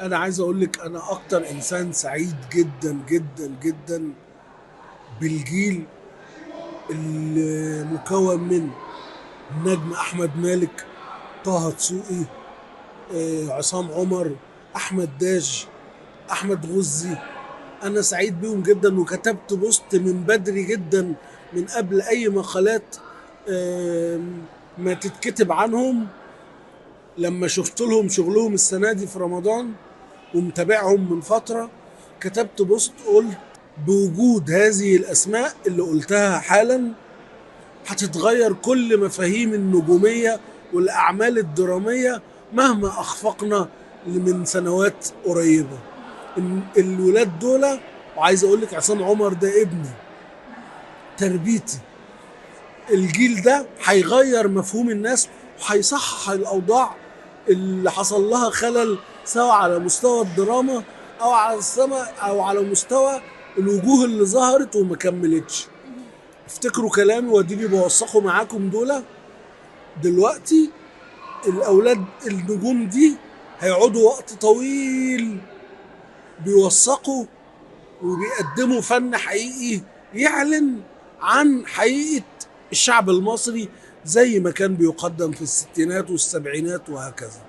انا عايز اقول لك انا اكتر انسان سعيد جدا جدا جدا بالجيل المكون من النجم احمد مالك، طه دسوقي، عصام عمر، احمد داش، احمد غزي. انا سعيد بيهم جدا وكتبت بوست من بدري جدا من قبل اي مقالات ما تتكتب عنهم. لما شفت لهم شغلهم السنة دي في رمضان ومتابعهم من فترة، كتبت بوست قلت بوجود هذه الأسماء اللي قلتها حالا هتتغير كل مفاهيم النجومية والأعمال الدرامية مهما أخفقنا من سنوات قريبة. الولاد دول، وعايز أقول لك عصام عمر ده ابني، تربيتي. الجيل ده هيغير مفهوم الناس وهيصحح الأوضاع اللي حصل لها خلل، سواء على مستوى الدراما أو على مستوى الوجوه اللي ظهرت وما كملتش. افتكروا كلامي واديني بوثقه معاكم دول. دلوقتي الأولاد النجوم دي هيقعدوا وقت طويل بيوثقوا وبيقدموا فن حقيقي يعلن عن حقيقة الشعب المصري زي ما كان بيقدم في الستينات والسبعينات وهكذا.